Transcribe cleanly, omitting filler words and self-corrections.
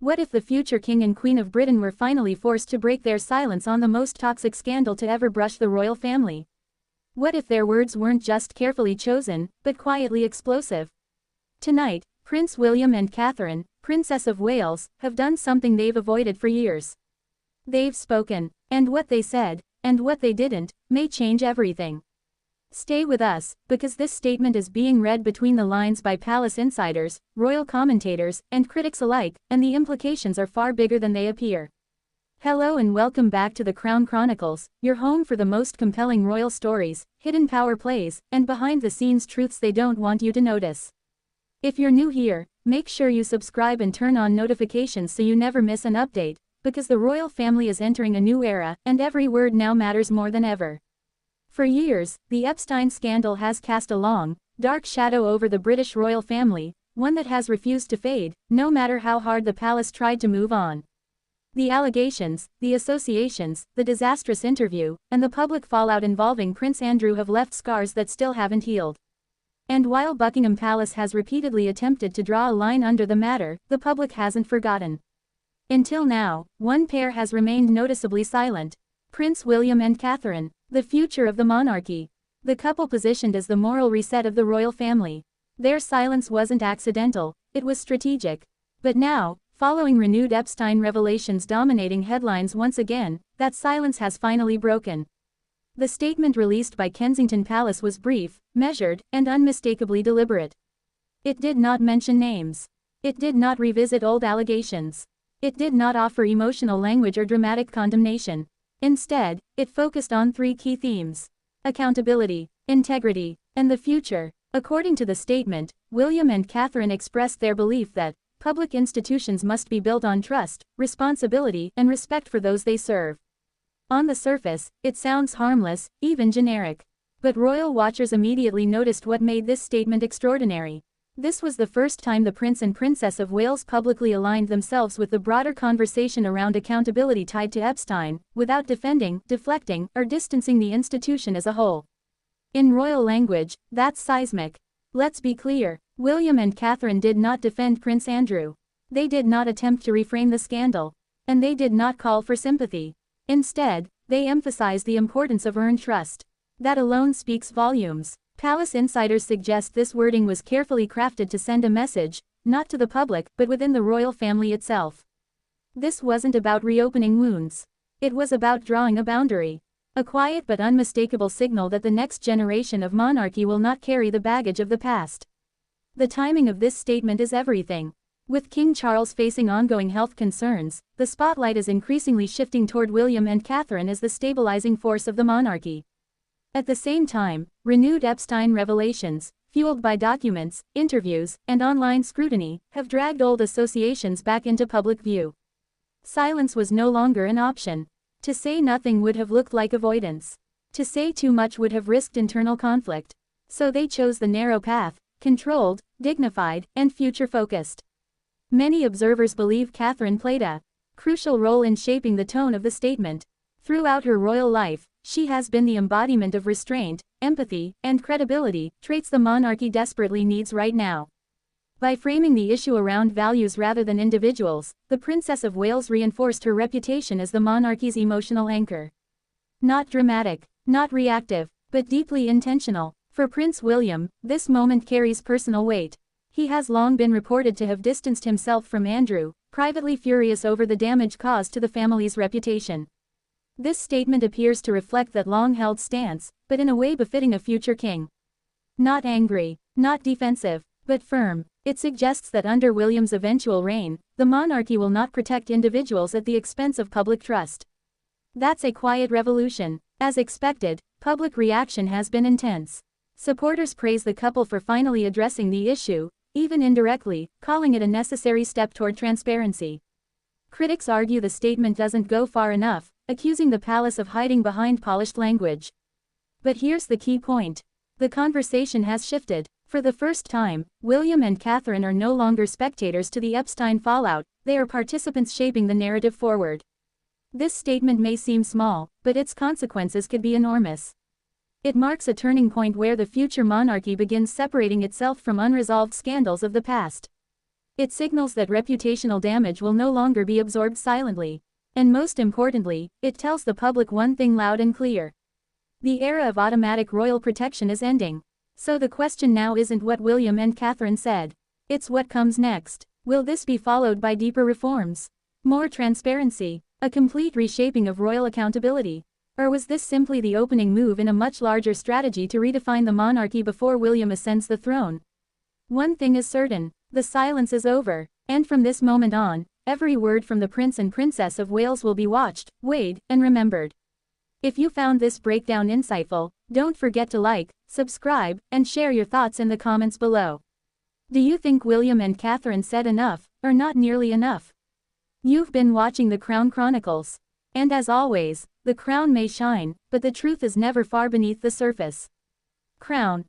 What if the future King and Queen of Britain were finally forced to break their silence on the most toxic scandal to ever brush the royal family? What if their words weren't just carefully chosen, but quietly explosive? Tonight, Prince William and Catherine, Princess of Wales, have done something they've avoided for years. They've spoken, and what they said, and what they didn't, may change everything. Stay with us, because this statement is being read between the lines by palace insiders, royal commentators, and critics alike, and the implications are far bigger than they appear. Hello and welcome back to the Crown Chronicles, your home for the most compelling royal stories, hidden power plays, and behind-the-scenes truths they don't want you to notice. If you're new here, make sure you subscribe and turn on notifications so you never miss an update, because the royal family is entering a new era, and every word now matters more than ever. For years, the Epstein scandal has cast a long, dark shadow over the British royal family, one that has refused to fade, no matter how hard the palace tried to move on. The allegations, the associations, the disastrous interview, and the public fallout involving Prince Andrew have left scars that still haven't healed. And while Buckingham Palace has repeatedly attempted to draw a line under the matter, the public hasn't forgotten. Until now, one pair has remained noticeably silent: Prince William and Catherine. The future of the monarchy. The couple positioned as the moral reset of the royal family. Their silence wasn't accidental, it was strategic. But now, following renewed Epstein revelations dominating headlines once again, that silence has finally broken. The statement released by Kensington Palace was brief, measured, and unmistakably deliberate. It did not mention names. It did not revisit old allegations. It did not offer emotional language or dramatic condemnation. Instead, it focused on three key themes: accountability, integrity, and the future. According to the statement, William and Catherine expressed their belief that public institutions must be built on trust, responsibility, and respect for those they serve. On the surface, it sounds harmless, even generic. But royal watchers immediately noticed what made this statement extraordinary. This was the first time the Prince and Princess of Wales publicly aligned themselves with the broader conversation around accountability tied to Epstein, without defending, deflecting, or distancing the institution as a whole. In royal language, that's seismic. Let's be clear, William and Catherine did not defend Prince Andrew. They did not attempt to reframe the scandal. And they did not call for sympathy. Instead, they emphasized the importance of earned trust. That alone speaks volumes. Palace insiders suggest this wording was carefully crafted to send a message, not to the public, but within the royal family itself. This wasn't about reopening wounds. It was about drawing a boundary. A quiet but unmistakable signal that the next generation of monarchy will not carry the baggage of the past. The timing of this statement is everything. With King Charles facing ongoing health concerns, the spotlight is increasingly shifting toward William and Catherine as the stabilizing force of the monarchy. At the same time, renewed Epstein revelations, fueled by documents, interviews, and online scrutiny, have dragged old associations back into public view. Silence was no longer an option. To say nothing would have looked like avoidance. To say too much would have risked internal conflict. So they chose the narrow path: controlled, dignified, and future-focused. Many observers believe Catherine played a crucial role in shaping the tone of the statement. Throughout her royal life, she has been the embodiment of restraint, empathy, and credibility, traits the monarchy desperately needs right now. By framing the issue around values rather than individuals, the Princess of Wales reinforced her reputation as the monarchy's emotional anchor. Not dramatic, not reactive, but deeply intentional. For Prince William, this moment carries personal weight. He has long been reported to have distanced himself from Andrew, privately furious over the damage caused to the family's reputation. This statement appears to reflect that long-held stance, but in a way befitting a future king. Not angry, not defensive, but firm. It suggests that under William's eventual reign, the monarchy will not protect individuals at the expense of public trust. That's a quiet revolution. As expected, public reaction has been intense. Supporters praise the couple for finally addressing the issue, even indirectly, calling it a necessary step toward transparency. Critics argue the statement doesn't go far enough, accusing the palace of hiding behind polished language. But here's the key point. The conversation has shifted. For the first time, William and Catherine are no longer spectators to the Epstein fallout, they are participants shaping the narrative forward. This statement may seem small, but its consequences could be enormous. It marks a turning point where the future monarchy begins separating itself from unresolved scandals of the past. It signals that reputational damage will no longer be absorbed silently. And most importantly, it tells the public one thing loud and clear. The era of automatic royal protection is ending. So the question now isn't what William and Catherine said. It's what comes next. Will this be followed by deeper reforms? More transparency? A complete reshaping of royal accountability? Or was this simply the opening move in a much larger strategy to redefine the monarchy before William ascends the throne? One thing is certain, the silence is over, and from this moment on, every word from the Prince and Princess of Wales will be watched, weighed, and remembered. If you found this breakdown insightful, don't forget to like, subscribe, and share your thoughts in the comments below. Do you think William and Catherine said enough, or not nearly enough? You've been watching the Crown Chronicles. And as always, the crown may shine, but the truth is never far beneath the surface. Crown.